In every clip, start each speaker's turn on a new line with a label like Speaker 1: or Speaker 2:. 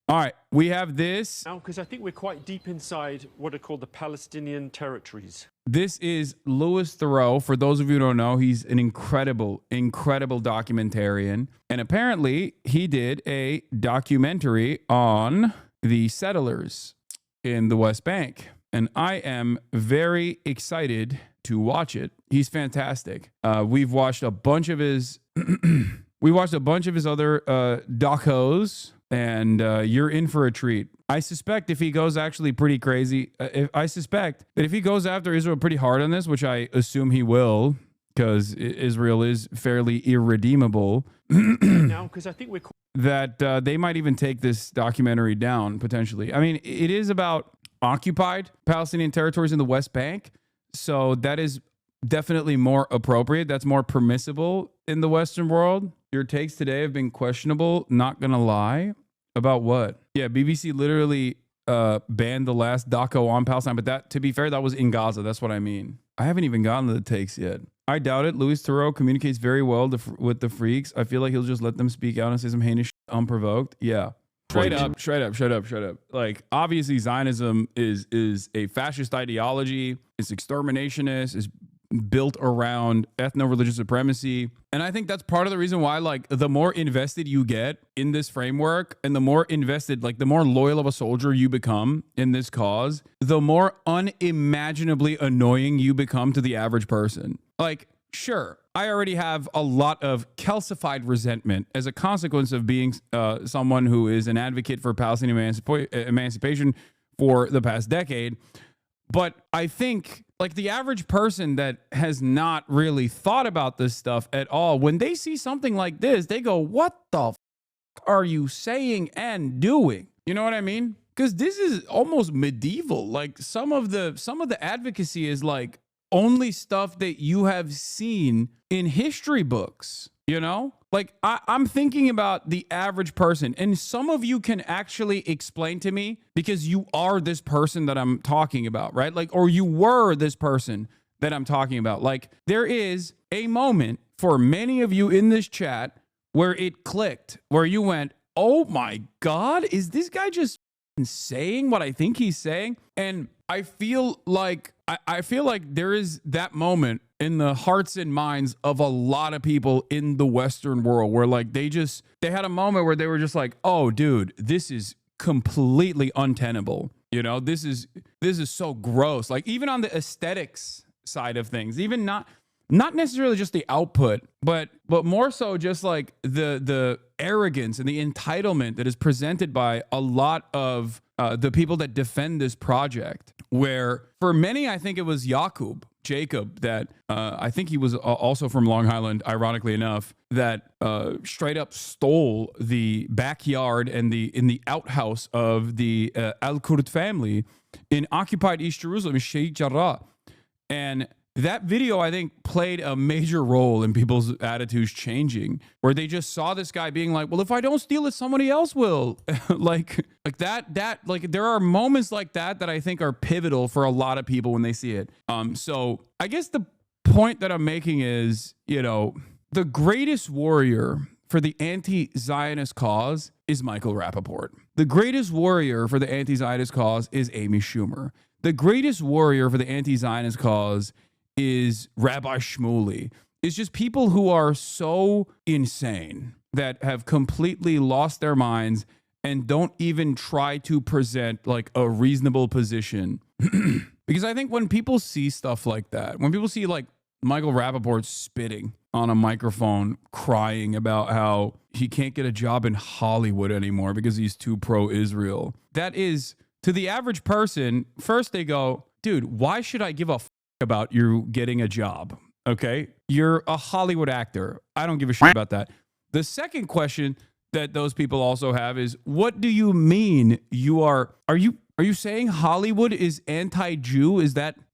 Speaker 1: All right, we have this.
Speaker 2: Now, because I think we're quite deep inside what are called the Palestinian territories.
Speaker 1: This is Louis Theroux. For those of you who don't know, he's an incredible documentarian. And apparently he did a documentary on the settlers in the West Bank. And I am very excited to watch it. He's fantastic. We've watched a bunch of his we watched a bunch of his other docos, and you're in for a treat. I suspect if he goes actually pretty crazy, I suspect that if he goes after Israel pretty hard on this, which I assume he will, because Israel is fairly irredeemable,
Speaker 2: now, because I think we're
Speaker 1: that they might even take this documentary down potentially. I mean, it is about occupied Palestinian territories in the West Bank, so that is definitely more appropriate. That's more permissible in the Western world. Your takes today have been questionable, not gonna lie. About what? Yeah, BBC literally banned the last doco on Palestine, but that, to be fair, that was in Gaza. That's what I mean. I haven't even gotten to the takes yet. I doubt it. Louis Theroux communicates very well with the freaks. I feel like he'll just let them speak out and say some heinous shit unprovoked. Yeah. Straight up. Like, obviously Zionism is a fascist ideology. It's exterminationist. It's built around ethno-religious supremacy. And I think that's part of the reason why, like, the more invested you get in this framework and the more invested, like, the more loyal of a soldier you become in this cause, the more unimaginably annoying you become to the average person. Like, sure, I already have a lot of calcified resentment as a consequence of being someone who is an advocate for Palestinian emancipation for the past decade. But I think, like, the average person that has not really thought about this stuff at all, when they see something like this, they go, what the are you saying and doing? You know what I mean? Because this is almost medieval. Like, some of the advocacy is like only stuff that you have seen in history books, you know? Like, I'm thinking about the average person, and some of you can actually explain to me because you are this person that I'm talking about, right? Like, or you were this person that I'm talking about. Like, there is a moment for many of you in this chat where it clicked, where you went, oh my God, is this guy just saying what I think he's saying? And I feel like there is that moment in the hearts and minds of a lot of people in the Western world where, like, they had a moment where they were just like, oh dude, this is completely untenable. You know, this is so gross. Like, even on the aesthetics side of things, even not necessarily just the output, but more so just like the arrogance and the entitlement that is presented by a lot of the people that defend this project, where for many, I think it was Jacob, that I think he was also from Long Island, ironically enough, that straight up stole the backyard and in the outhouse of the Al-Kurd family in occupied East Jerusalem, in Sheikh Jarrah. And that video, I think, played a major role in people's attitudes changing, where they just saw this guy being like, well, if I don't steal it, somebody else will. like there are moments like that I think are pivotal for a lot of people when they see it. So I guess the point that I'm making is, you know, the greatest warrior for the anti-Zionist cause is Michael Rappaport. The greatest warrior for the anti-Zionist cause is Amy Schumer. The greatest warrior for the anti-Zionist cause is Rabbi Shmuley. It's just people who are so insane that have completely lost their minds and don't even try to present like a reasonable position. Because I think when people see stuff like that, when people see like Michael Rappaport spitting on a microphone, crying about how he can't get a job in Hollywood anymore because he's too pro-Israel, that is, to the average person, first they go, dude, why should I give a about you getting a job? Okay, you're a Hollywood actor. I don't give a shit about that. The second question that those people also have is, what do you mean you are you saying Hollywood is anti-Jew?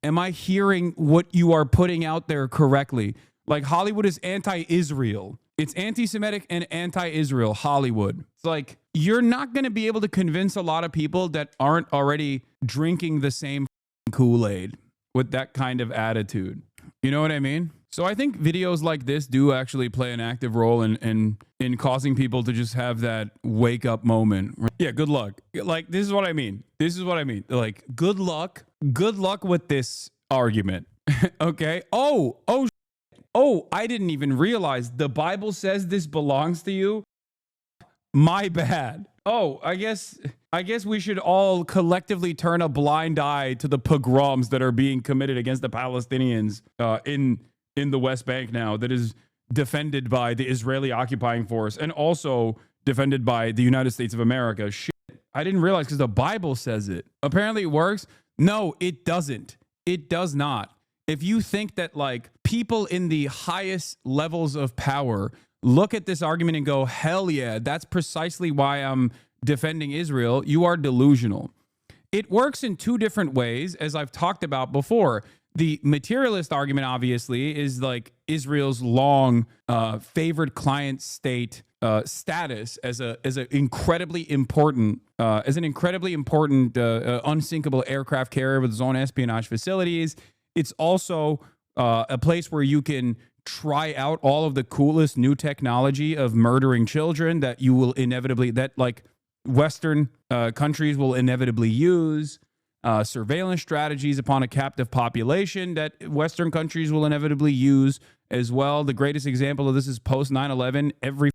Speaker 1: Am I hearing what you are putting out there correctly? Like, Hollywood is anti-Israel. It's anti-Semitic and anti-Israel, Hollywood. It's like, you're not going to be able to convince a lot of people that aren't already drinking the same Kool-Aid with that kind of attitude. You know what I mean? So I think videos like this do actually play an active role in causing people to just have that wake up moment. Yeah, good luck. Like, this is what I mean. This is what I mean. Like, good luck. Good luck with this argument. Okay. Oh, I didn't even realize the Bible says this belongs to you. My bad. Oh, I guess we should all collectively turn a blind eye to the pogroms that are being committed against the Palestinians in the West Bank now, that is defended by the Israeli occupying force and also defended by the United States of America. Shit, I didn't realize, because the Bible says it. Apparently it works. No, it doesn't. It does not. If you think that like people in the highest levels of power look at this argument and go, hell yeah, that's precisely why I'm defending Israel, you are delusional. It works in two different ways, as I've talked about before. The materialist argument, obviously, is like Israel's long favored client state status as an incredibly important unsinkable aircraft carrier with its own espionage facilities. It's also a place where you can try out all of the coolest new technology of murdering children that you will inevitably, that like Western countries will inevitably use, surveillance strategies upon a captive population that Western countries will inevitably use as well. The greatest example of this is post 9/11. Every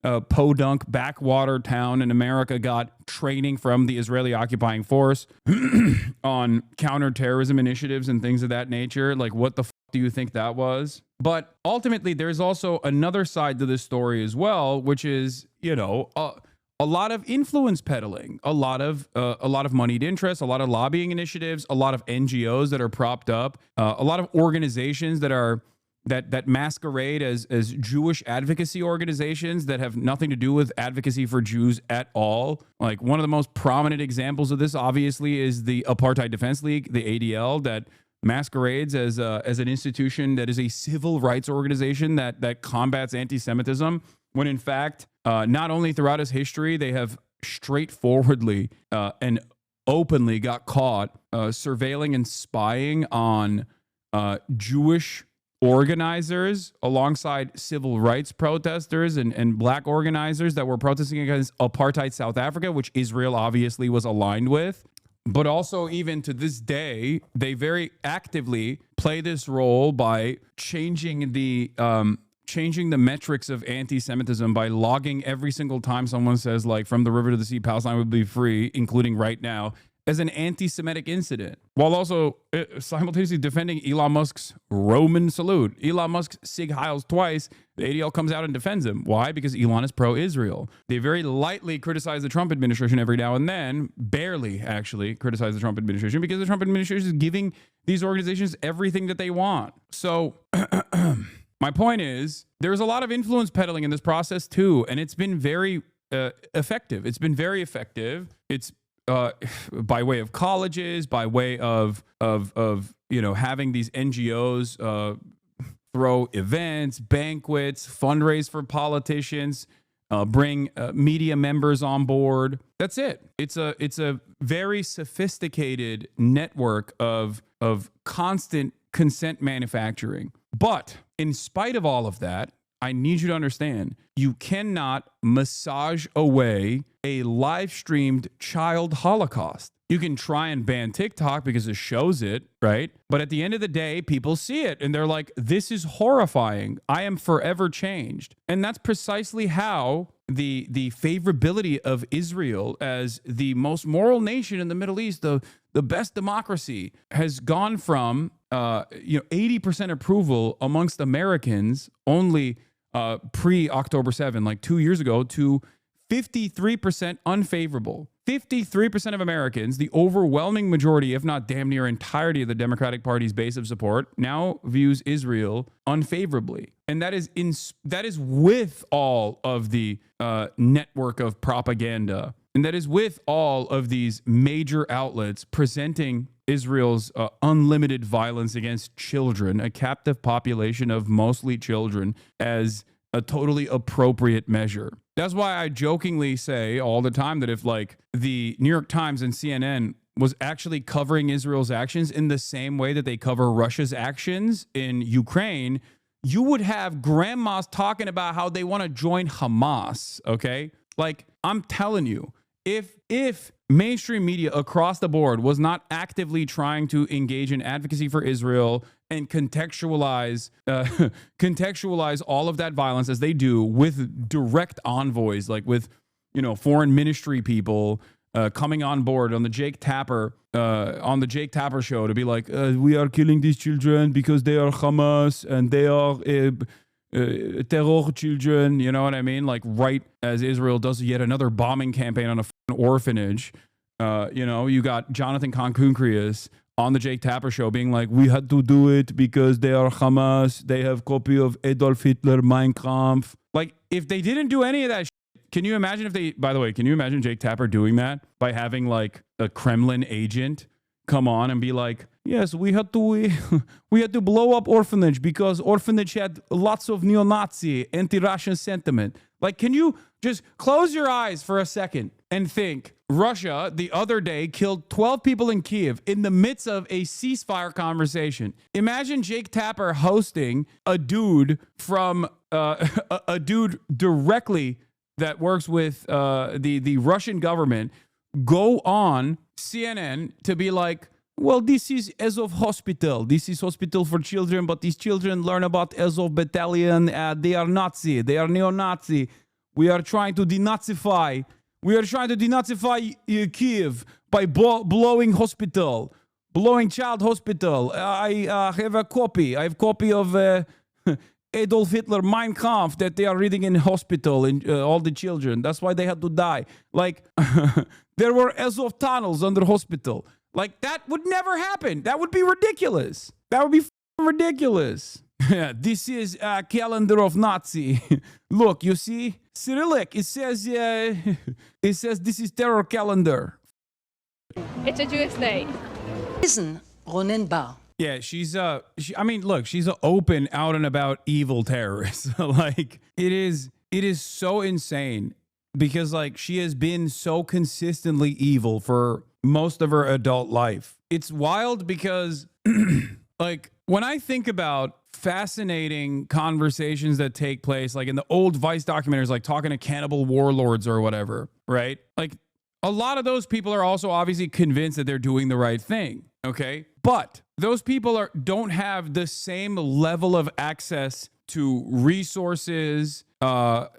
Speaker 1: podunk backwater town in America got training from the Israeli occupying force on counterterrorism initiatives and things of that nature. Like, what the do you think that was? But ultimately, there's also another side to this story as well, which is, you know, a lot of influence peddling, a lot of moneyed interests, a lot of lobbying initiatives, a lot of NGOs that are propped up, a lot of organizations that are that masquerade as Jewish advocacy organizations that have nothing to do with advocacy for Jews at all. Like, one of the most prominent examples of this, obviously, is the Apartheid Defense League, the ADL, that masquerades as an institution that is a civil rights organization that combats anti-Semitism, when in fact, not only throughout its history, they have straightforwardly and openly got caught surveilling and spying on Jewish organizers alongside civil rights protesters and black organizers that were protesting against apartheid South Africa, which Israel obviously was aligned with. But also, even to this day, they very actively play this role by changing the metrics of anti-Semitism by logging every single time someone says, like, from the river to the sea, Palestine will be free, including right now, as an anti-Semitic incident, while also simultaneously defending Elon Musk's Roman salute. Elon Musk Sig Heils twice. The ADL comes out and defends him. Why? Because Elon is pro-Israel. They very lightly criticize the Trump administration every now and then, barely actually criticize the Trump administration, because the Trump administration is giving these organizations everything that they want. So my point is, there's a lot of influence peddling in this process too, and it's been very effective. It's been very effective. It's by way of colleges, by way of having these NGOs throw events, banquets, fundraise for politicians, bring media members on board. That's it. It's a very sophisticated network of constant consent manufacturing. But in spite of all of that, I need you to understand, you cannot massage away a live streamed child Holocaust. You can try and ban TikTok because it shows it, right? But at the end of the day, people see it and they're like, this is horrifying. I am forever changed. And that's precisely how the favorability of Israel as the most moral nation in the Middle East, the best democracy, has gone from 80% approval amongst Americans only pre-October 7, like 2 years ago, to 53% unfavorable. 53% of Americans, the overwhelming majority, if not damn near entirety of the Democratic Party's base of support, now views Israel unfavorably. And that is with all of the network of propaganda. And that is with all of these major outlets presenting Israel's unlimited violence against children, a captive population of mostly children, as a totally appropriate measure. That's why I jokingly say all the time that if like the New York Times and CNN was actually covering Israel's actions in the same way that they cover Russia's actions in Ukraine, you would have grandmas talking about how they want to join Hamas, okay? Like, I'm telling you, if mainstream media across the board was not actively trying to engage in advocacy for Israel and contextualize all of that violence as they do with direct envoys, like with, you know, foreign ministry people coming on board on the Jake Tapper show to be like, we are killing these children because they are Hamas and they are terror children, you know what I mean? Like, right as Israel does yet another bombing campaign on a orphanage, you know, you got Jonathan Concuncrius on the Jake Tapper show being like, we had to do it because they are Hamas, they have copy of Adolf Hitler, Mein Kampf. Like, if they didn't do any of that shit, can you imagine if they, by the way, can you imagine Jake Tapper doing that by having like a Kremlin agent come on and be like, yes, we had to blow up orphanage because orphanage had lots of neo-Nazi, anti-Russian sentiment. Like, can you just close your eyes for a second and think Russia the other day killed 12 people in Kiev in the midst of a ceasefire conversation? Imagine Jake Tapper hosting a dude from a dude directly that works with the Russian government go on CNN to be like, well, this is Azov Hospital. This is hospital for children, but these children learn about Azov Battalion. They are Nazi. They are neo-Nazi. We are trying to denazify. We are trying to denazify Kiev by blowing hospital, blowing child hospital. I have a copy. I have copy of Adolf Hitler, Mein Kampf, that they are reading in hospital, and all the children. That's why they had to die. Like, there were Azov tunnels under hospital. Like, that would never happen. That would be ridiculous. That would be ridiculous. This is a calendar of Nazi. Look, you see? Cyrillic. It says this is terror calendar.
Speaker 3: It's a Jewish state.
Speaker 4: Listen, Ronen Bar.
Speaker 1: Yeah, I mean, look, she's an open, out and about evil terrorist. Like, it is so insane because, like, she has been so consistently evil for most of her adult life. It's wild because, like, when I think about fascinating conversations that take place, like in the old Vice documentaries, like talking to cannibal warlords or whatever, right? Like, a lot of those people are also obviously convinced that they're doing the right thing, okay? But those people don't have the same level of access to resources or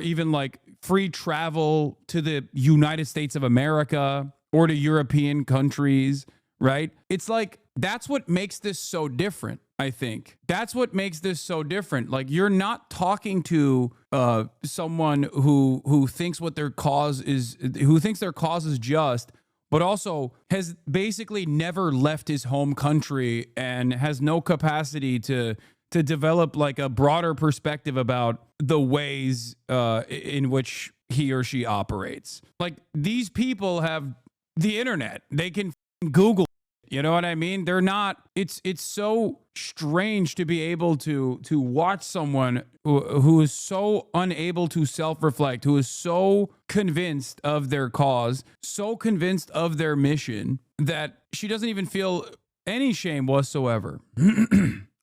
Speaker 1: even like free travel to the United States of America or to European countries, right? It's like, that's what makes this so different, I think. That's what makes this so different. Like, you're not talking to someone who thinks their cause is just, but also has basically never left his home country and has no capacity to develop like a broader perspective about the ways in which he or she operates. Like, these people have the internet. They can Google. You know what I mean? They're not, it's so strange to be able to watch someone who is so unable to self-reflect, who is so convinced of their cause, so convinced of their mission that she doesn't even feel any shame whatsoever.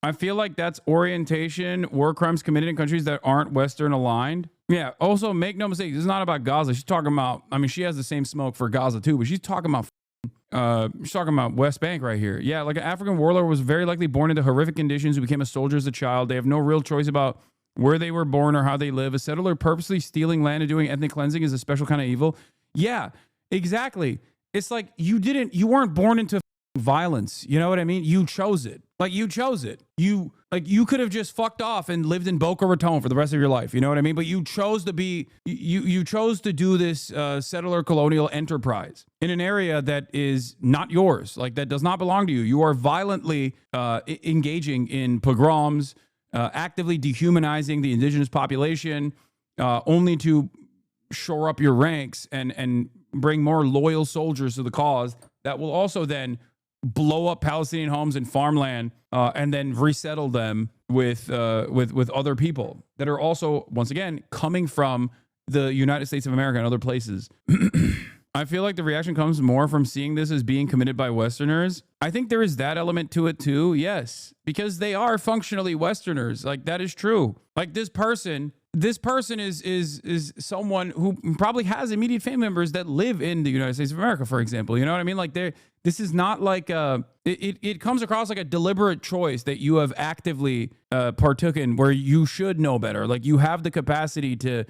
Speaker 1: I feel like that's orientation, war crimes committed in countries that aren't Western aligned. Yeah. Also, make no mistake, this is not about Gaza. She's talking about, I mean, she has the same smoke for Gaza too, but she's talking about West Bank right here. Yeah, like an African warlord was very likely born into horrific conditions who became a soldier as a child. They have no real choice about where they were born or how they live. A settler purposely stealing land and doing ethnic cleansing is a special kind of evil. Yeah, exactly. It's like you weren't born into violence. You know what I mean? You chose it. Like, you chose it. You could have just fucked off and lived in Boca Raton for the rest of your life. You know what I mean? But you chose to be, you chose to do this settler colonial enterprise in an area that is not yours, like that does not belong to you. You are violently engaging in pogroms, actively dehumanizing the indigenous population, only to shore up your ranks and bring more loyal soldiers to the cause that will also then blow up Palestinian homes and farmland and then resettle them with other people that are also, once again, coming from the United States of America and other places. I feel like the reaction comes more from seeing this as being committed by Westerners. I think there is that element to it too. Yes, because they are functionally Westerners. Like that is true. Like this person is someone who probably has immediate family members that live in the United States of America, for example. You know what I mean? Like this is not like it comes across like a deliberate choice that you have actively partook in, where you should know better. Like you have the capacity to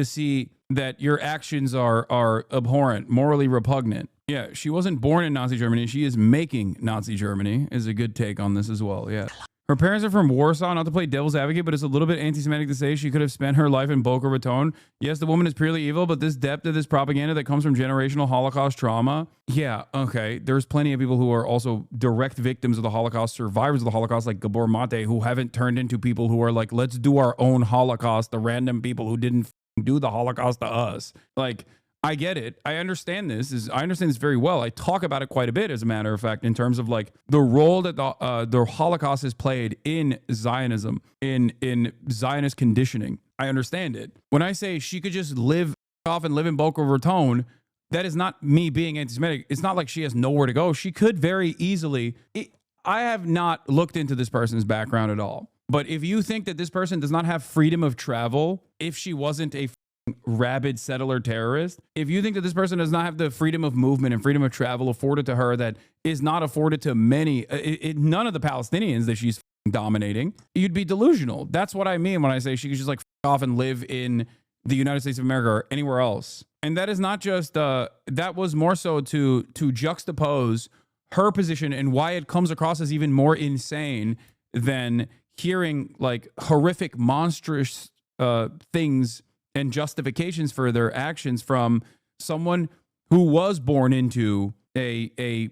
Speaker 1: see that your actions are abhorrent, morally repugnant. Yeah, she wasn't born in Nazi Germany. She is making Nazi Germany, is a good take on this as well. Yeah. Her parents are from Warsaw, not to play devil's advocate, but it's a little bit anti-Semitic to say she could have spent her life in Boca Raton. Yes, the woman is purely evil, but this depth of this propaganda that comes from generational Holocaust trauma. Yeah, okay. There's plenty of people who are also direct victims of the Holocaust, survivors of the Holocaust, like Gabor Mate, who haven't turned into people who are like, let's do our own Holocaust, the random people who didn't do the Holocaust to us. Like, I get it. I understand this. I understand this very well. I talk about it quite a bit, as a matter of fact, in terms of like the role that the Holocaust has played in Zionism, in Zionist conditioning. I understand it. When I say she could just live off and live in Boca Raton, that is not me being anti-Semitic. It's not like she has nowhere to go. She could very easily. I have not looked into this person's background at all. But if you think that this person does not have freedom of travel, if she wasn't a rabid settler terrorist, if you think that this person does not have the freedom of movement and freedom of travel afforded to her that is not afforded to many, none of the Palestinians that she's dominating, you'd be delusional. That's what I mean when I say she could just like off and live in the United States of America or anywhere else. And that is not just, that was more so to juxtapose her position and why it comes across as even more insane than hearing like horrific, monstrous things and justifications for their actions from someone who was born into a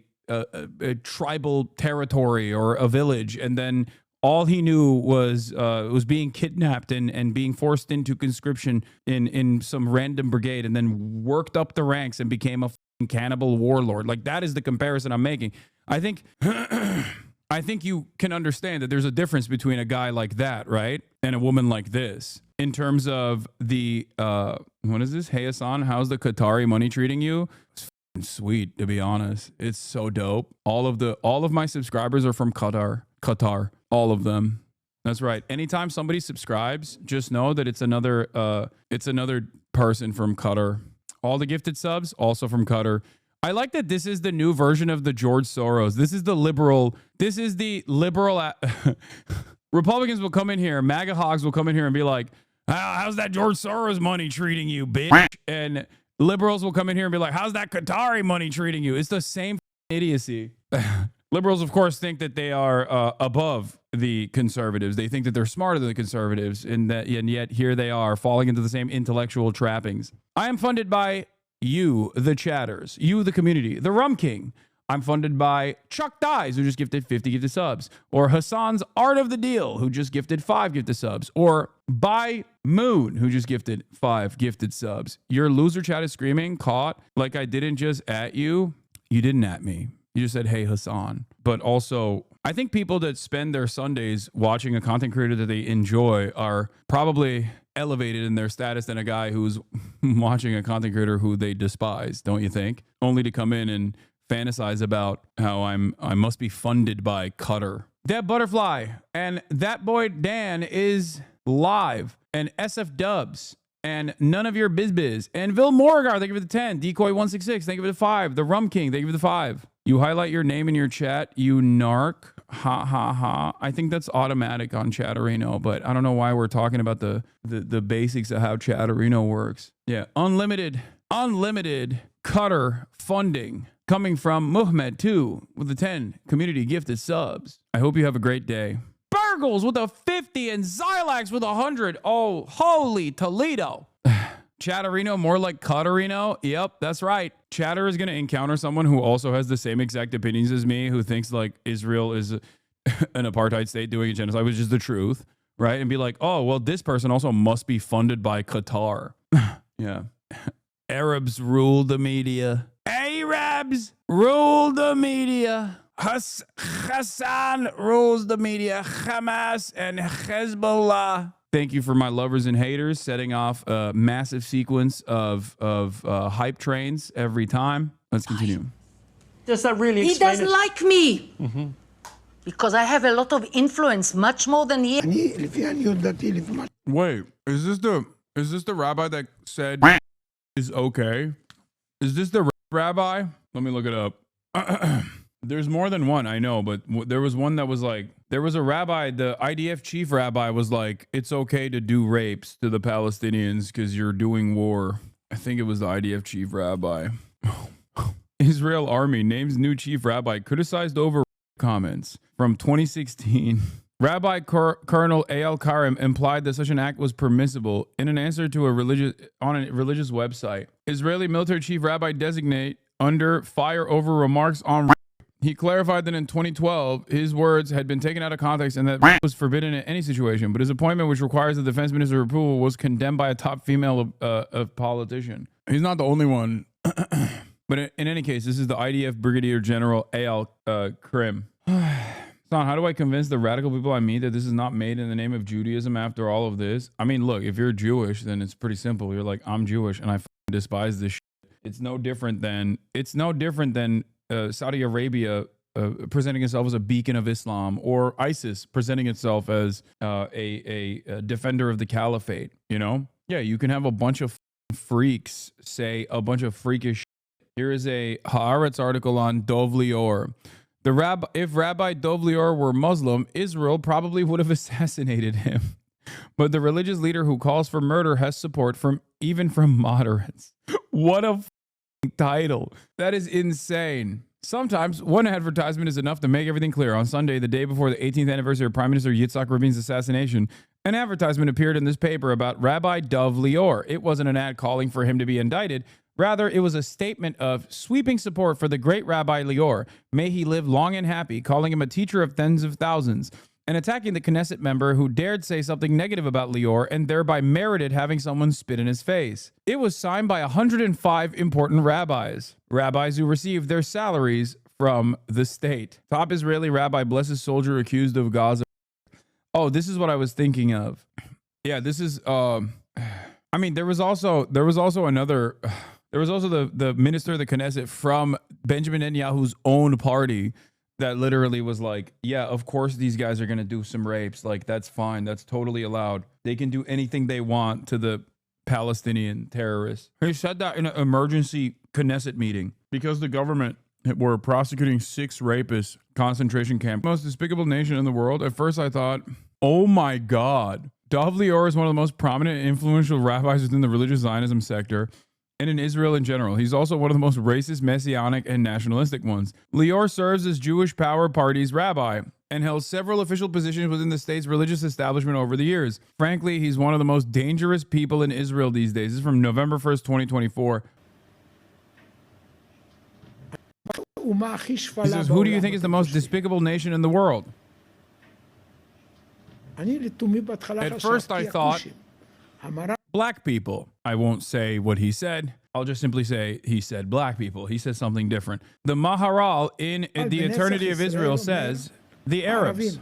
Speaker 1: tribal territory or a village, and then all he knew was being kidnapped and being forced into conscription in some random brigade, and then worked up the ranks and became a cannibal warlord. Like that is the comparison I'm making. I think I think you can understand that there's a difference between a guy like that, right, and a woman like this. In terms of the, what is this? Hey, Hasan, how's the Qatari money treating you? It's sweet, to be honest. It's so dope. All of my subscribers are from Qatar, all of them. That's right. Anytime somebody subscribes, just know that it's another person from Qatar. All the gifted subs, also from Qatar. I like that this is the new version of the George Soros. This is the liberal. Republicans will come in here, MAGA hogs will come in here and be like, how's that George Soros money treating you, bitch? And liberals will come in here and be like, how's that Qatari money treating you? It's the same idiocy. Liberals, of course, think that they are above the conservatives. They think that they're smarter than the conservatives, and yet here they are falling into the same intellectual trappings. I am funded by you, the chatters, you, the community, the Rum King. I'm funded by Chuck Dies, who just gifted 50 gifted subs, or Hasan's Art of the Deal, who just gifted 5 gifted subs, or by Moon, who just gifted 5 gifted subs. Your loser chat is screaming, caught, like I didn't just at you. You didn't at me. You just said, hey, Hasan. But also, I think people that spend their Sundays watching a content creator that they enjoy are probably elevated in their status than a guy who's watching a content creator who they despise, don't you think? Only to come in and fantasize about how I must be funded by Qatar. Deb Butterfly and that boy Dan is live, and SF Dubs and none of your biz and Vil Morgar, thank you for the 10. Decoy 166, thank you for the 5. The Rum King, thank you for the 5. You highlight your name in your chat, you narc. Ha ha ha. I think that's automatic on Chatterino, but I don't know why we're talking about the basics of how Chatterino works. Yeah, unlimited Qatar funding coming from Muhammad 2 with the 10 community gifted subs. I hope you have a great day. Burgles with a 50 and Zylax with 100. Oh, holy Toledo. Chatterino, more like Qatarino. Yep, that's right. Chatter is going to encounter someone who also has the same exact opinions as me, who thinks like Israel is an apartheid state doing a genocide, which is the truth, right? And be like, oh, well, this person also must be funded by Qatar. Yeah. Arabs rule the media. Arabs rule the media. Hassan rules the media. Hamas and Hezbollah Thank you for my lovers and haters, setting off a massive sequence of hype trains every time. Let's continue.
Speaker 2: Does that really
Speaker 4: He
Speaker 2: explain
Speaker 4: doesn't
Speaker 2: it?
Speaker 4: like me. Because I have a lot of influence, much more than he.
Speaker 1: Wait, is this the rabbi that said is okay? Is this the rabbi? Let me look it up. There's more than one, I know, but there was one that was like, there was a rabbi, the IDF chief rabbi was like, it's okay to do rapes to the Palestinians because you're doing war. I think it was the IDF chief rabbi. Israel Army names new chief rabbi, criticized over comments from 2016. Rabbi Colonel A.L. Karim implied that such an act was permissible in an answer to a religious website. Israeli military chief rabbi designate under fire over remarks on. He clarified that in 2012, his words had been taken out of context and that was forbidden in any situation. But his appointment, which requires the defense minister's approval, was condemned by a top female politician. He's not the only one. But in any case, this is the IDF Brigadier General A.L. Karim. Son, how do I convince the radical people I meet that this is not made in the name of Judaism after all of this? I mean, look, if you're Jewish, then it's pretty simple. You're like, I'm Jewish and I despise this shit. It's no different than Saudi Arabia presenting itself as a beacon of Islam, or ISIS presenting itself as a defender of the caliphate. You know? Yeah, you can have a bunch of freaks say a bunch of freakish shit. Here is a Haaretz article on Dov Lior. If Rabbi Dov Lior were Muslim, Israel probably would have assassinated him. But the religious leader who calls for murder has support even from moderates. What a title. That is insane. Sometimes one advertisement is enough to make everything clear. On Sunday, the day before the 18th anniversary of Prime Minister Yitzhak Rabin's assassination, an advertisement appeared in this paper about Rabbi Dov Lior. It wasn't an ad calling for him to be indicted. Rather, it was a statement of sweeping support for the great Rabbi Lior. May he live long and happy, calling him a teacher of tens of thousands, and attacking the Knesset member who dared say something negative about Lior and thereby merited having someone spit in his face. It was signed by 105 important rabbis who received their salaries from the state. Top Israeli rabbi blesses soldier accused of Gaza. Oh, this is what I was thinking of. Yeah, this is, I mean, there was also another... There was also the minister of the Knesset from Benjamin Netanyahu's own party that literally was like, yeah, of course these guys are going to do some rapes. Like, that's fine. That's totally allowed. They can do anything they want to the Palestinian terrorists. He said that in an emergency Knesset meeting because the government were prosecuting 6 rapist concentration camps. Most despicable nation in the world. At first I thought, oh my God. Dov Lior is one of the most prominent and influential rabbis within the religious Zionism sector and in Israel in general. He's also one of the most racist, messianic, and nationalistic ones. Lior serves as Jewish Power Party's rabbi and held several official positions within the state's religious establishment over the years. Frankly, he's one of the most dangerous people in Israel these days. This is from November 1st, 2024. He says, who do you think is the most despicable nation in the world? At first I thought black people. I won't say what he said. I'll just simply say he said black people. He said something different. The Maharal in The Eternity of Israel says the Arabs.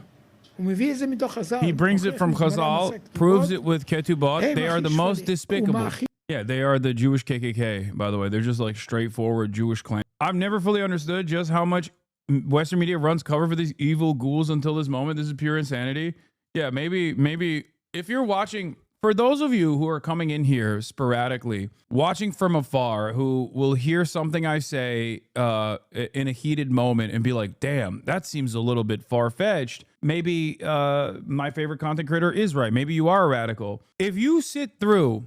Speaker 1: He brings it from Chazal, proves it with Ketubot. They are the most despicable. Yeah, they are the Jewish KKK, by the way. They're just like straightforward Jewish clan. I've never fully understood just how much Western media runs cover for these evil ghouls until this moment. This is pure insanity. Yeah, maybe if you're watching... For those of you who are coming in here sporadically, watching from afar, who will hear something I say in a heated moment and be like, damn, that seems a little bit far-fetched. Maybe my favorite content creator is right. Maybe you are a radical. If you sit through,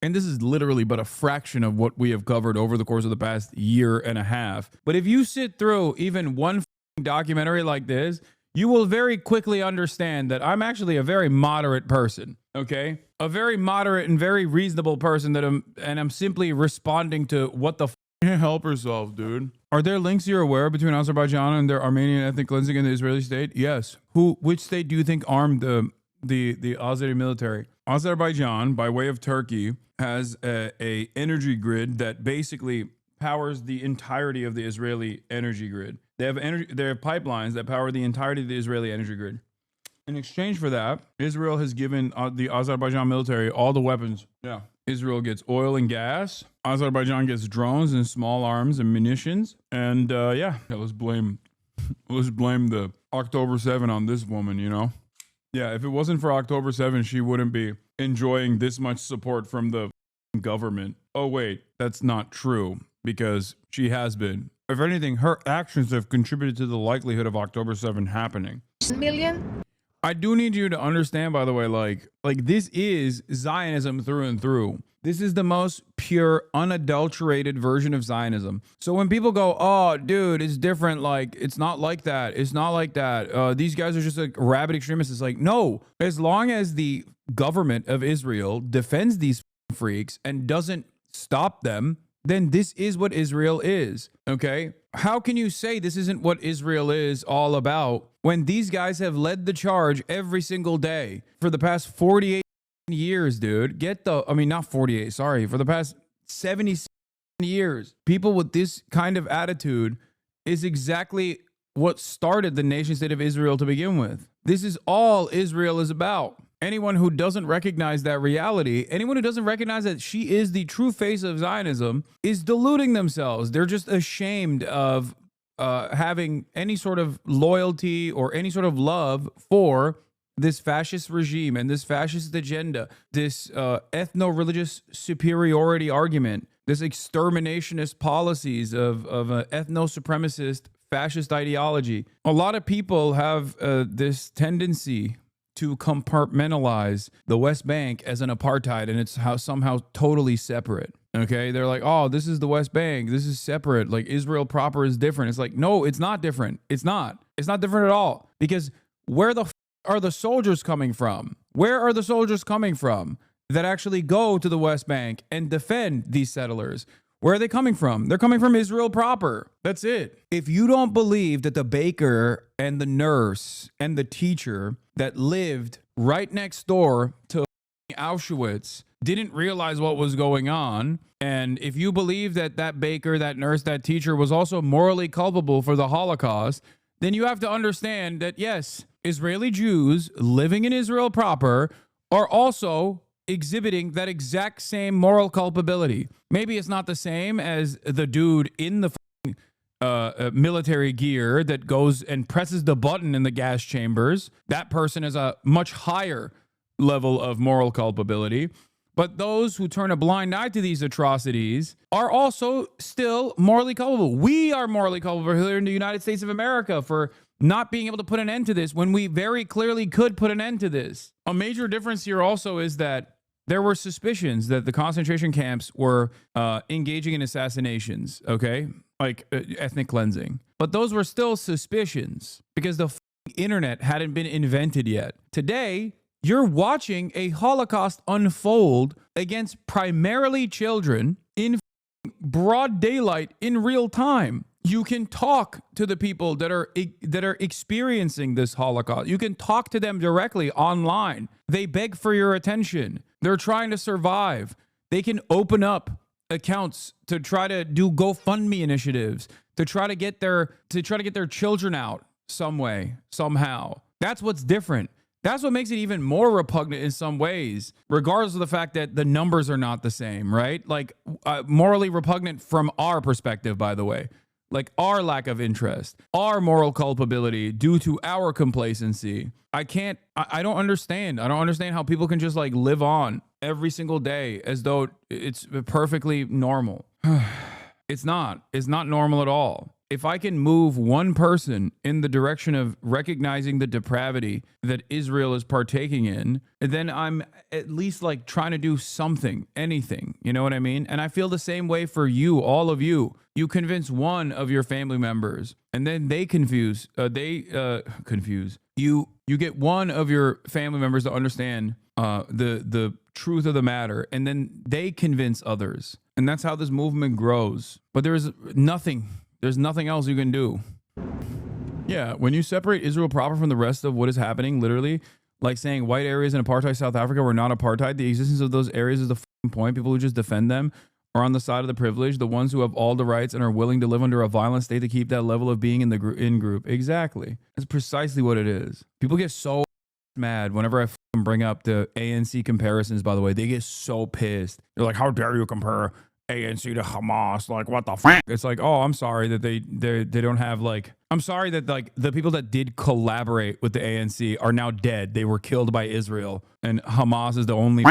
Speaker 1: and this is literally but a fraction of what we have covered over the course of the past year and a half, but if you sit through even one documentary like this, you will very quickly understand that I'm actually a very moderate person. Okay, a very moderate and very reasonable person I'm simply responding to what the help yourself, dude. Are there links you're aware of between Azerbaijan and their Armenian ethnic cleansing in the Israeli state? Yes. Which state do you think armed the Azeri military? Azerbaijan, by way of Turkey, has a energy grid that basically powers the entirety of the Israeli energy grid. They have pipelines that power the entirety of the Israeli energy grid. In exchange for that, Israel has given the Azerbaijan military all the weapons. Yeah. Israel gets oil and gas. Azerbaijan gets drones and small arms and munitions. And yeah, let's blame the October 7 on this woman, you know? Yeah, if it wasn't for October 7, she wouldn't be enjoying this much support from the government. Oh, wait, that's not true, because she has been. If anything, her actions have contributed to the likelihood of October 7 happening.
Speaker 3: Million?
Speaker 1: I do need you to understand, by the way, like this is Zionism through and through. This is the most pure, unadulterated version of Zionism. So when people go, oh, dude, it's different. Like, it's not like that. It's not like that. These guys are just like rabid extremists. It's like, no, as long as the government of Israel defends these freaks and doesn't stop them, then this is what Israel is. Okay. How can you say this isn't what Israel is all about when these guys have led the charge every single day for the past 48 years, dude? Not 48, sorry, for the past 70 years. People with this kind of attitude is exactly what started the nation state of Israel to begin with. This is all Israel is about. Anyone who doesn't recognize that reality, anyone who doesn't recognize that she is the true face of Zionism, is deluding themselves. They're just ashamed of having any sort of loyalty or any sort of love for this fascist regime and this fascist agenda, this ethno-religious superiority argument, this exterminationist policies of an ethno-supremacist fascist ideology. A lot of people have this tendency to compartmentalize the West Bank as an apartheid, and it's somehow totally separate. Okay, they're like, oh, this is the West Bank, this is separate, like Israel proper is different. It's like, no, it's not different. It's not different at all, because where the are the soldiers coming from? Where are the soldiers coming from that actually go to the West Bank and defend these settlers? Where are they coming from? They're coming from Israel proper. That's it. If you don't believe that the baker and the nurse and the teacher that lived right next door to Auschwitz didn't realize what was going on, and if you believe that that baker, that nurse, that teacher was also morally culpable for the Holocaust, then you have to understand that, yes, Israeli Jews living in Israel proper are also exhibiting that exact same moral culpability. Maybe it's not the same as the dude in the military gear that goes and presses the button in the gas chambers. That person is a much higher level of moral culpability. But those who turn a blind eye to these atrocities are also still morally culpable. We are morally culpable here in the United States of America for not being able to put an end to this when we very clearly could put an end to this. A major difference here also is that there were suspicions that the concentration camps were engaging in assassinations, okay? Like ethnic cleansing. But those were still suspicions because the internet hadn't been invented yet. Today, you're watching a Holocaust unfold against primarily children in broad daylight in real time. You can talk to the people that are experiencing this Holocaust. You can talk to them directly online. They beg for your attention. They're trying to survive. They can open up accounts to try to do GoFundMe initiatives to try to get their children out some way, somehow. That's what's different. That's what makes it even more repugnant in some ways, regardless of the fact that the numbers are not the same, right? Like morally repugnant from our perspective, by the way. Like our lack of interest, our moral culpability due to our complacency. I don't understand. I don't understand how people can just like live on every single day as though it's perfectly normal. It's not normal at all. If I can move one person in the direction of recognizing the depravity that Israel is partaking in, then I'm at least like trying to do something, anything. You know what I mean? And I feel the same way for you, all of you. You convince one of your family members, and then they confuse. You get one of your family members to understand the truth of the matter, and then they convince others, and that's how this movement grows. But there's nothing else you can do. Yeah, when you separate Israel proper from the rest of what is happening, literally, like saying white areas in apartheid South Africa were not apartheid, the existence of those areas is the point. People who just defend them are on the side of the privileged, the ones who have all the rights and are willing to live under a violent state to keep that level of being in the in group. Exactly. That's precisely what it is. People get so mad whenever I bring up the ANC comparisons. By the way, they get so pissed. They're like, how dare you compare ANC to Hamas? Like, what the fuck? It's like, oh, I'm sorry that they don't have like, I'm sorry that like the people that did collaborate with the ANC are now dead. They were killed by Israel, and Hamas is the only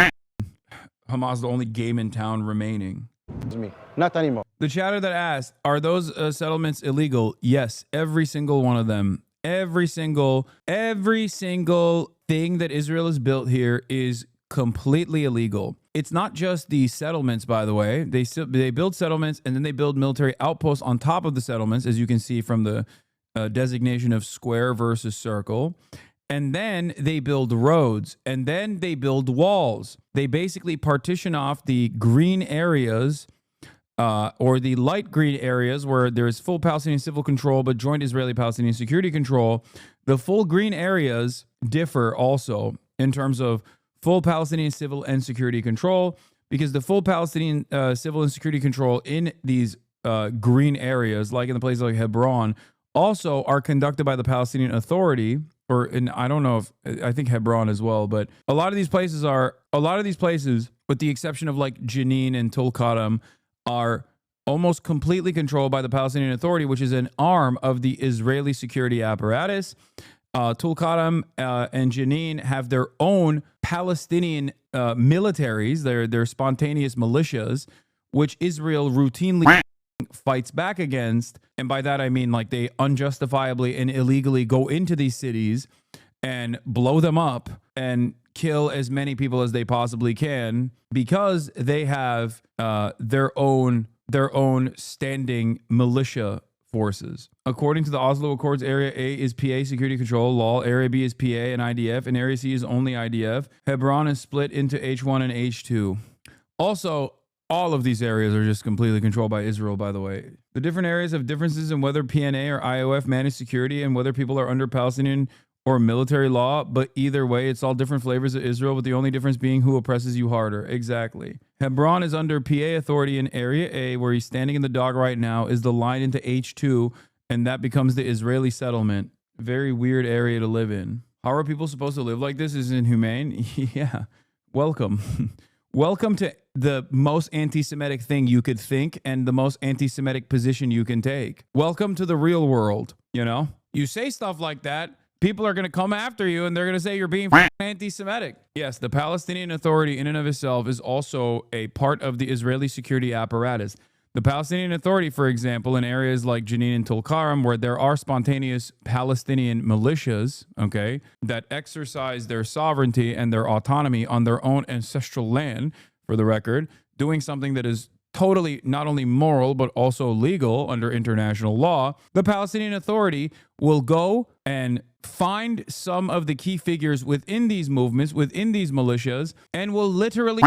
Speaker 1: game in town remaining.
Speaker 5: Me. Not anymore.
Speaker 1: The chatter that asked, are those settlements illegal? Yes, every single one of them. Every single thing that Israel has built here is completely illegal. It's not just the settlements, by the way. They build settlements and then they build military outposts on top of the settlements, as you can see from the designation of square versus circle. And then they build roads, and then they build walls. They basically partition off the green areas or the light green areas where there is full Palestinian civil control but joint Israeli-Palestinian security control. The full green areas differ also in terms of full Palestinian civil and security control, because the full Palestinian civil and security control in these green areas, like in the places like Hebron, also are conducted by the Palestinian Authority, or in, I don't know if, I think Hebron as well, but a lot of these places, with the exception of like Jenin and Tulkarm, are almost completely controlled by the Palestinian Authority, which is an arm of the Israeli security apparatus. Tulkarm and Jenin have their own Palestinian militaries, their spontaneous militias, which Israel routinely fights back against. And by that I mean like they unjustifiably and illegally go into these cities and blow them up and kill as many people as they possibly can, because they have their own standing militia forces. According to the Oslo Accords, Area A is PA security control law, Area B is PA and IDF, and Area C is only IDF. Hebron is split into H1 and H2. Also, all of these areas are just completely controlled by Israel, by the way. The different areas have differences in whether PNA or IOF manage security and whether people are under Palestinian or military law, but either way, it's all different flavors of Israel, with the only difference being who oppresses you harder. Exactly. Hebron is under PA authority, in Area A, where he's standing in the dock right now, is the line into H2, and that becomes the Israeli settlement. Very weird area to live in. How are people supposed to live like this? Is inhumane? Yeah. Welcome. Welcome to the most anti-Semitic thing you could think and the most anti-Semitic position you can take. Welcome to the real world, you know? You say stuff like that, people are going to come after you and they're going to say you're being anti-Semitic. Yes, the Palestinian Authority in and of itself is also a part of the Israeli security apparatus. The Palestinian Authority, for example, in areas like Jenin and Tulkarm, where there are spontaneous Palestinian militias, okay, that exercise their sovereignty and their autonomy on their own ancestral land, for the record, doing something that is totally not only moral, but also legal under international law, the Palestinian Authority will go and find some of the key figures within these movements, within these militias, and will literally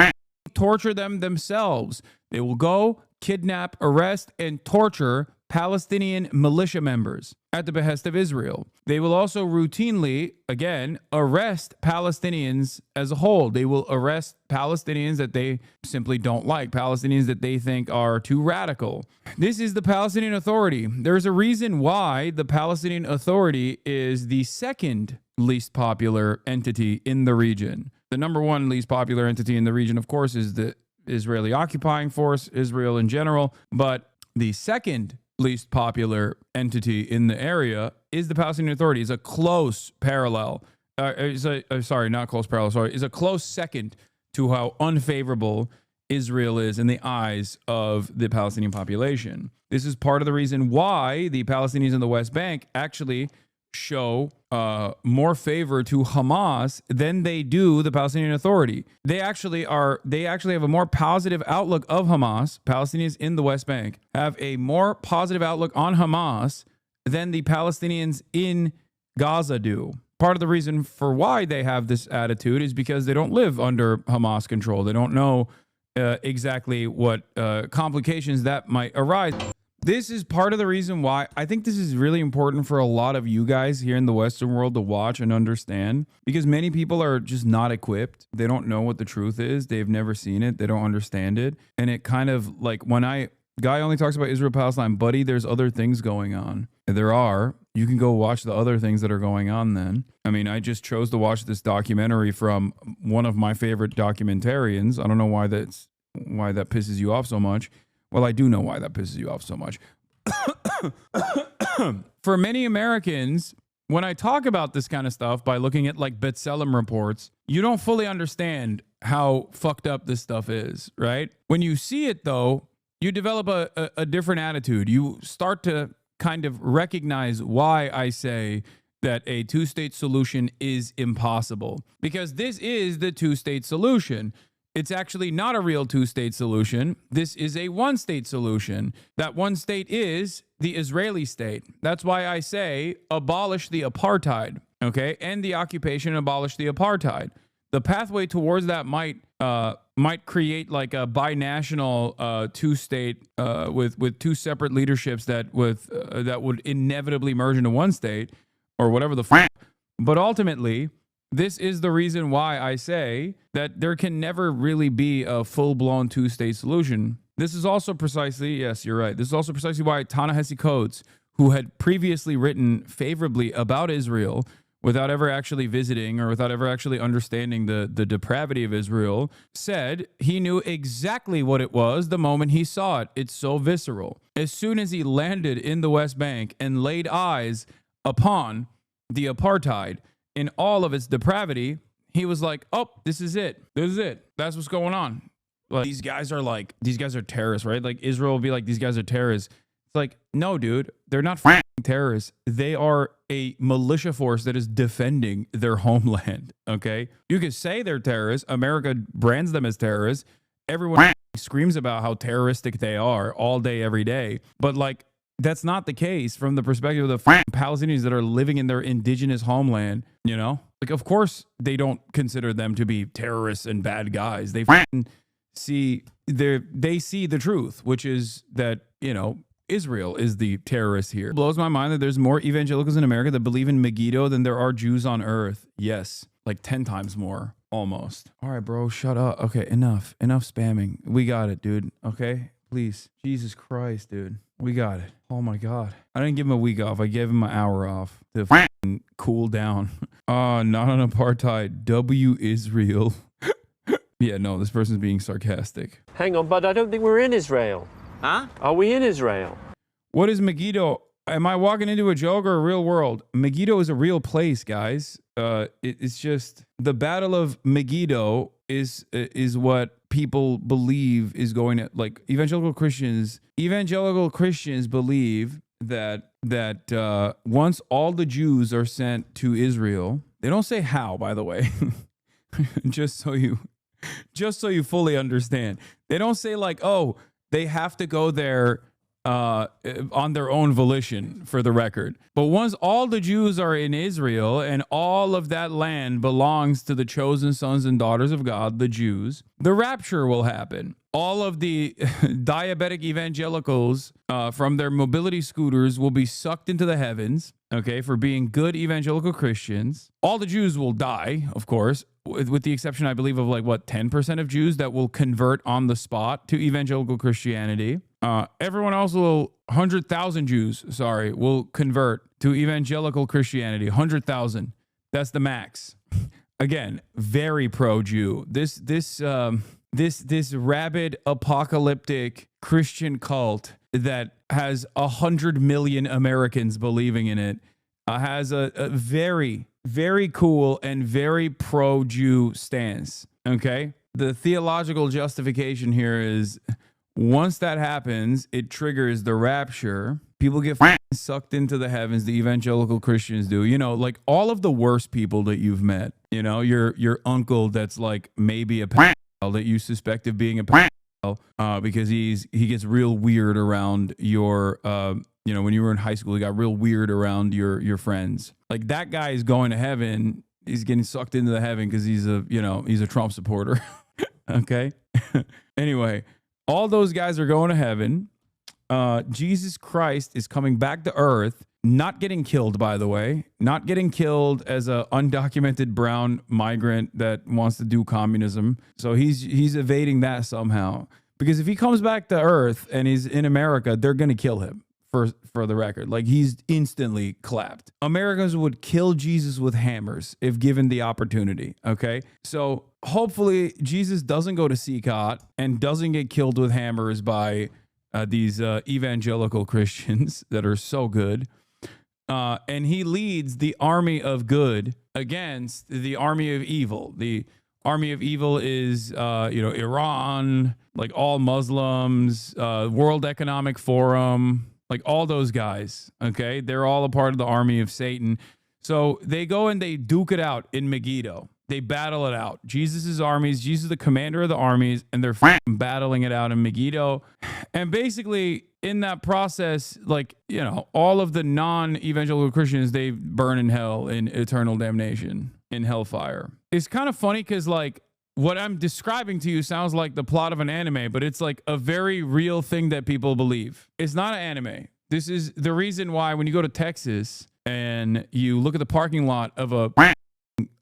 Speaker 1: torture them themselves. They will go, kidnap, arrest, and torture Palestinian militia members at the behest of Israel. They will also routinely, again, arrest Palestinians as a whole. They will arrest Palestinians that they simply don't like, Palestinians that they think are too radical. This is the Palestinian Authority. There's a reason why the Palestinian Authority is the second least popular entity in the region. The number one least popular entity in the region, of course, is the Israeli occupying force, Israel in general. But the second least popular entity in the area is the Palestinian Authority. It's a close parallel. Is a close second to how unfavorable Israel is in the eyes of the Palestinian population. This is part of the reason why the Palestinians in the West Bank actually show more favor to Hamas than they do the Palestinian Authority. They actually have a more positive outlook of Hamas. Palestinians in the West Bank have a more positive outlook on Hamas than the Palestinians in Gaza do. Part of the reason for why they have this attitude is because they don't live under Hamas control. They don't know exactly what complications that might arise. This is part of the reason why I think this is really important for a lot of you guys here in the Western world to watch and understand, because many people are just not equipped. They don't know what the truth is. They've never seen it. They don't understand it. And it kind of like when I Guy only talks about Israel, Palestine. Buddy, there's other things going on. There are. You can go watch the other things that are going on then. I mean, I just chose to watch this documentary from one of my favorite documentarians. I don't know why that pisses you off so much. Well, I do know why that pisses you off so much. For many Americans, when I talk about this kind of stuff by looking at like B'Tselem reports, you don't fully understand how fucked up this stuff is, right? When you see it, though, you develop a different attitude. You start to kind of recognize why I say that a two-state solution is impossible. Because this is the two-state solution. It's actually not a real two-state solution. This is a one-state solution. That one state is the Israeli state. That's why I say abolish the apartheid, okay? End the occupation, abolish the apartheid. The pathway towards that might create like a binational two-state with two separate leaderships that would inevitably merge into one state or whatever the fuck. But ultimately, this is the reason why I say that there can never really be a full-blown two-state solution. This is also precisely, yes, you're right. This is also precisely why Ta-Nehisi Coates, who had previously written favorably about Israel without ever actually visiting or without ever actually understanding the depravity of Israel, said he knew exactly what it was the moment he saw it. It's so visceral. As soon as he landed in the West Bank and laid eyes upon the apartheid in all of its depravity, he was like, oh, this is it. This is it. That's what's going on. Like, these guys are terrorists, right? Like, Israel will be like, these guys are terrorists. It's like, no, dude, they're not terrorists. They are a militia force that is defending their homeland, okay? You could say they're terrorists. America brands them as terrorists. Everyone screams about how terroristic they are all day, every day. But, like, that's not the case from the perspective of the Palestinians that are living in their indigenous homeland, you know? Like, of course, they don't consider them to be terrorists and bad guys. They see the truth, which is that, you know, Israel is the terrorist here. It blows my mind that there's more evangelicals in America that believe in Megiddo than there are Jews on earth. Yes, like 10 times more, almost. All right, bro, shut up. Okay, enough spamming. We got it, dude. Okay, please. Jesus Christ, dude. We got it. Oh my God. I didn't give him a week off. I gave him an hour off to cool down. Not on apartheid. W Israel. Yeah, no, this person's being sarcastic.
Speaker 2: Hang on, but I don't think we're in Israel.
Speaker 5: Huh?
Speaker 2: Are we in Israel?
Speaker 1: What is Megiddo? Am I walking into a joke or a real world? Megiddo is a real place, guys. It's just the Battle of Megiddo is what people believe is going to, like, evangelical Christians believe that once all the Jews are sent to Israel, they don't say how, by the way, just so you fully understand. They don't say like, oh, they have to go there on their own volition, for the record. But once all the Jews are in Israel and all of that land belongs to the chosen sons and daughters of God, the Jews, the rapture will happen. All of the diabetic evangelicals from their mobility scooters will be sucked into the heavens, okay, for being good evangelical Christians. All the Jews will die, of course, with the exception, I believe, of like, what, 10% of Jews that will convert on the spot to evangelical Christianity. Everyone else will, 100,000 Jews, will convert to evangelical Christianity. 100,000. That's the max. Again, very pro-Jew. This rabid apocalyptic Christian cult that has 100 million Americans believing in it has a very, very cool and very pro-Jew stance. Okay? The theological justification here is, once that happens, it triggers the rapture. People get sucked into the heavens, the evangelical Christians do. You know, like all of the worst people that you've met. You know, your uncle that's like maybe a pedophile that you suspect of being a pedophile because he gets real weird around your, you know, when you were in high school, he got real weird around your friends. Like that guy is going to heaven. He's getting sucked into the heaven because he's a Trump supporter. Okay. Anyway. All those guys are going to heaven. Jesus Christ is coming back to earth, not getting killed, by the way, not getting killed as a undocumented brown migrant that wants to do communism. So he's evading that somehow. Because if he comes back to Earth and he's in America, they're going to kill him. For the record, like he's instantly clapped. Americans would kill Jesus with hammers if given the opportunity. Okay, so hopefully Jesus doesn't go to CCOT and doesn't get killed with hammers by these evangelical Christians that are so good. And he leads the army of good against the army of evil. The army of evil is, Iran, like all Muslims, World Economic Forum, like all those guys. Okay, they're all a part of the army of Satan. So they go and they duke it out in Megiddo. They battle it out. Jesus' armies, Jesus is the commander of the armies, and they're battling it out in Megiddo. And basically, in that process, all of the non-evangelical Christians, they burn in hell in eternal damnation, in hellfire. It's kind of funny because, what I'm describing to you sounds like the plot of an anime, but it's like a very real thing that people believe. It's not an anime. This is the reason why when you go to Texas and you look at the parking lot of a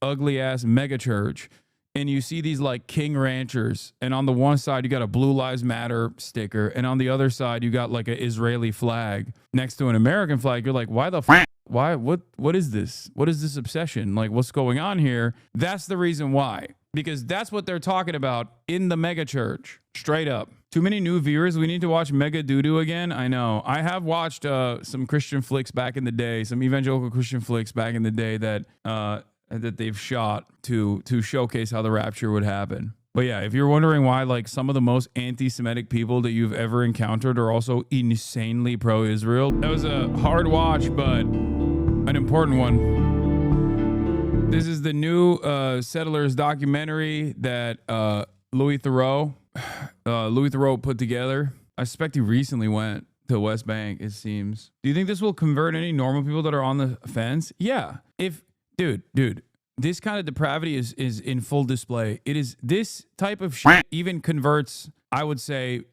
Speaker 1: ugly ass mega church and you see these like king ranchers, and on the one side you got a Blue Lives Matter sticker, and on the other side you got like an Israeli flag next to an American flag. You're like, why the why what is this? What is this obsession? Like, what's going on here? That's the reason why. Because that's what they're talking about in the mega church. Straight up. Too many new viewers. We need to watch Mega Doo-Doo again. I know. I have watched some Christian flicks back in the day, some evangelical Christian flicks back in the day that they've shot to showcase how the rapture would happen. But yeah, if you're wondering why some of the most anti-Semitic people that you've ever encountered are also insanely pro-Israel, that was a hard watch, but an important one. This is the new Settlers documentary that Louis Theroux put together. I suspect he recently went to West Bank, it seems. Do you think this will convert any normal people that are on the fence? Yeah. Dude, this kind of depravity is in full display. It is this type of shit even converts, I would say,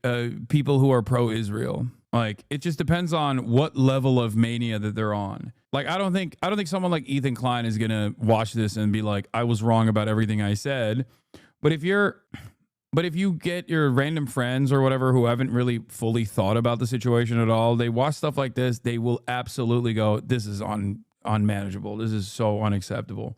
Speaker 1: people who are pro-Israel. It just depends on what level of mania that they're on. I don't think someone like Ethan Klein is gonna watch this and be like, I was wrong about everything I said. But if you get your random friends or whatever who haven't really fully thought about the situation at all, they watch stuff like this, they will absolutely go, this is unmanageable. This is so unacceptable.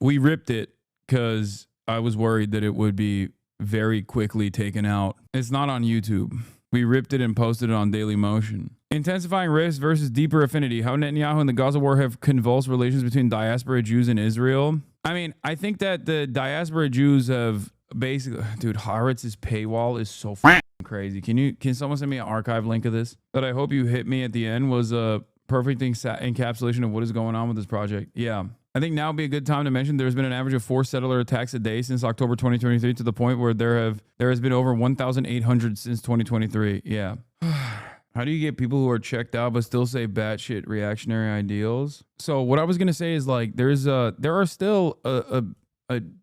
Speaker 1: We ripped it because I was worried that it would be very quickly taken out. It's not on YouTube. We ripped it and posted it on Daily Motion. Intensifying risk versus deeper affinity. How Netanyahu and the Gaza war have convulsed relations between diaspora Jews and Israel. I mean, I think that the diaspora Jews have basically... Dude, Haaretz's paywall is so crazy. Can someone send me an archive link of this? That I hope you hit me at the end was a perfect encapsulation of what is going on with this project. Yeah. I think now would be a good time to mention there's been an average of 4 settler attacks a day since October 2023 to the point where there has been over 1,800 since 2023. Yeah. How do you get people who are checked out but still say batshit reactionary ideals? So what I was gonna say is there are still a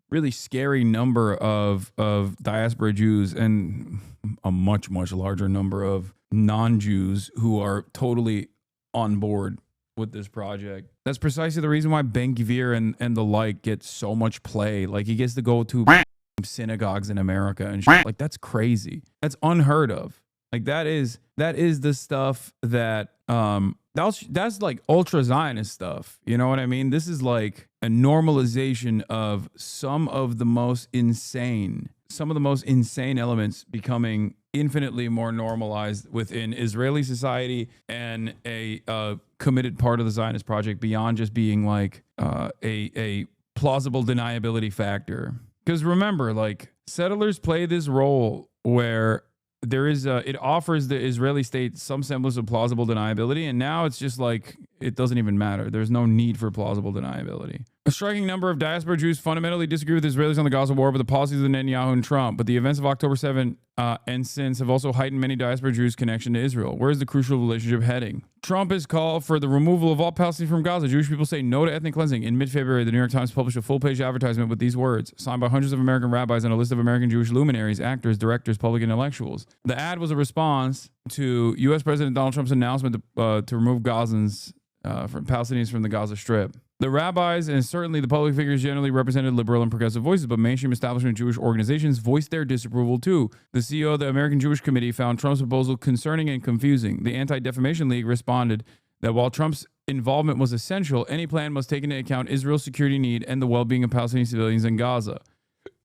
Speaker 1: really scary number of diaspora Jews and a much larger number of non-Jews who are totally on board with this project. That's precisely the reason why Ben Gvir and the like get so much play. He gets to go to synagogues in America and shit. That's crazy. That's unheard of. That is the stuff that that's ultra Zionist stuff. You know what I mean? This is a normalization of some of the most insane elements becoming infinitely more normalized within Israeli society and a committed part of the Zionist project beyond just being a plausible deniability factor. Because remember, settlers play this role where there is it offers the Israeli state some semblance of plausible deniability, and now it's just it doesn't even matter. There's no need for plausible deniability. A striking number of diaspora Jews fundamentally disagree with Israelis on the Gaza war, but the policies of Netanyahu and Trump. But the events of October 7 and since have also heightened many diaspora Jews' connection to Israel. Where is the crucial relationship heading? Trump has called for the removal of all Palestinians from Gaza. Jewish people say no to ethnic cleansing. In mid-February, the New York Times published a full-page advertisement with these words, signed by hundreds of American rabbis and a list of American Jewish luminaries, actors, directors, public intellectuals. The ad was a response to U.S. President Donald Trump's announcement to remove Gazans from Palestinians from the Gaza Strip. The rabbis and certainly the public figures generally represented liberal and progressive voices, but mainstream establishment Jewish organizations voiced their disapproval too. The CEO of the American Jewish Committee found Trump's proposal concerning and confusing. The Anti-Defamation League responded that while Trump's involvement was essential, any plan must take into account Israel's security need and the well-being of Palestinian civilians in Gaza.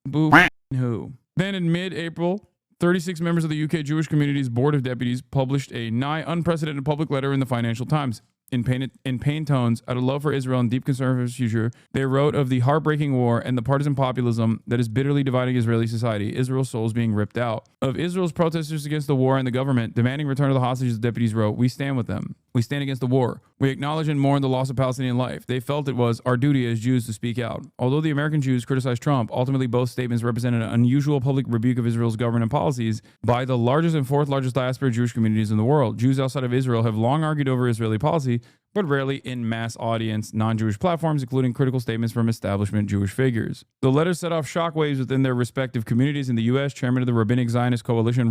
Speaker 1: Boo who. Then in mid-April, 36 members of the UK Jewish Community's Board of Deputies published a nigh unprecedented public letter in the Financial Times. In pained tones, out of love for Israel and deep concern for its future, they wrote of the heartbreaking war and the partisan populism that is bitterly dividing Israeli society, Israel's souls being ripped out. Of Israel's protesters against the war and the government demanding return of the hostages, the deputies wrote, "We stand with them. We stand against the war. We acknowledge and mourn the loss of Palestinian life. They felt it was our duty as Jews to speak out." Although the American Jews criticized Trump, ultimately both statements represented an unusual public rebuke of Israel's government and policies by the largest and fourth largest diaspora Jewish communities in the world. Jews outside of Israel have long argued over Israeli policy, but rarely in mass audience, non-Jewish platforms, including critical statements from establishment Jewish figures. The letter set off shockwaves within their respective communities. In the U.S., chairman of the Rabbinic Zionist Coalition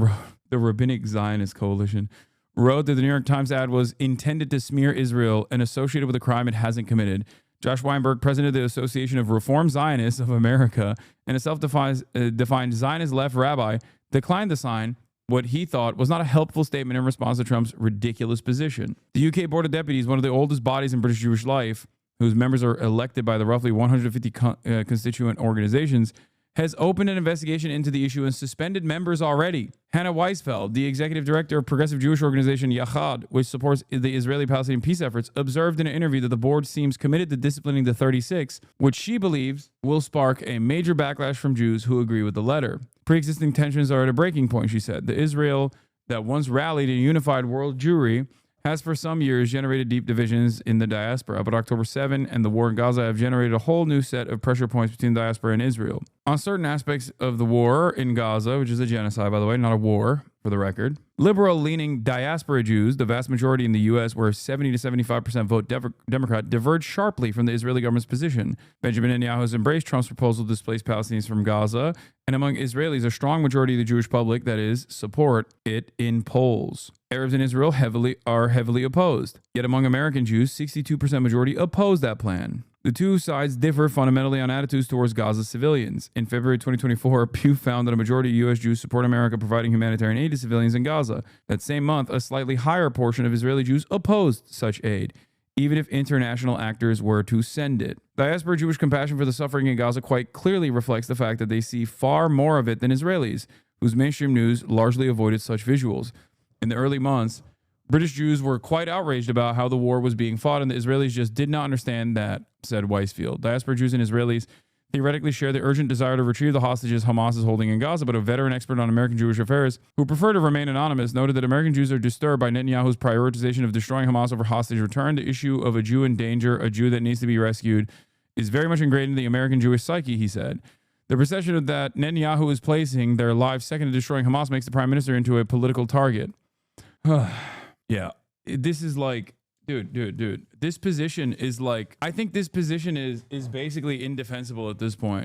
Speaker 1: wrote that the New York Times ad was intended to smear Israel and associated with a crime it hasn't committed. Josh Weinberg, president of the Association of Reform Zionists of America and a self-defined Zionist left rabbi, declined the sign what he thought was not a helpful statement in response to Trump's ridiculous position. The UK Board of Deputies, one of the oldest bodies in British Jewish life, whose members are elected by the roughly 150 constituent organizations, has opened an investigation into the issue and suspended members already. Hannah Weisfeld, the executive director of progressive Jewish organization Yachad, which supports the Israeli-Palestinian peace efforts, observed in an interview that the board seems committed to disciplining the 36, which she believes will spark a major backlash from Jews who agree with the letter. Pre-existing tensions are at a breaking point, she said. The Israel that once rallied in unified world Jewry has for some years generated deep divisions in the diaspora, but October 7 and the war in Gaza have generated a whole new set of pressure points between the diaspora and Israel. On certain aspects of the war in Gaza, which is a genocide, by the way, not a war, for the record, liberal-leaning diaspora Jews, the vast majority in the U.S., where 70 to 75% vote Democrat, diverged sharply from the Israeli government's position. Benjamin Netanyahu has embraced Trump's proposal to displace Palestinians from Gaza, and among Israelis, a strong majority of the Jewish public, that is, support it in polls. Arabs in Israel are heavily opposed. Yet among American Jews, 62% majority oppose that plan. The two sides differ fundamentally on attitudes towards Gaza civilians. In February 2024, Pew found that a majority of U.S. Jews support America providing humanitarian aid to civilians in Gaza. That same month, a slightly higher portion of Israeli Jews opposed such aid, even if international actors were to send it. Diaspora Jewish compassion for the suffering in Gaza quite clearly reflects the fact that they see far more of it than Israelis, whose mainstream news largely avoided such visuals. In the early months, British Jews were quite outraged about how the war was being fought, and the Israelis just did not understand that, said Weisfeld. Diaspora Jews and Israelis theoretically share the urgent desire to retrieve the hostages Hamas is holding in Gaza, but a veteran expert on American Jewish affairs, who prefer to remain anonymous, noted that American Jews are disturbed by Netanyahu's prioritization of destroying Hamas over hostage return. The issue of a Jew in danger, a Jew that needs to be rescued, is very much ingrained in the American Jewish psyche, he said. The perception that Netanyahu is placing their lives second to destroying Hamas makes the prime minister into a political target. Yeah, this is like, dude. This position is like, I think this position is basically indefensible at this point.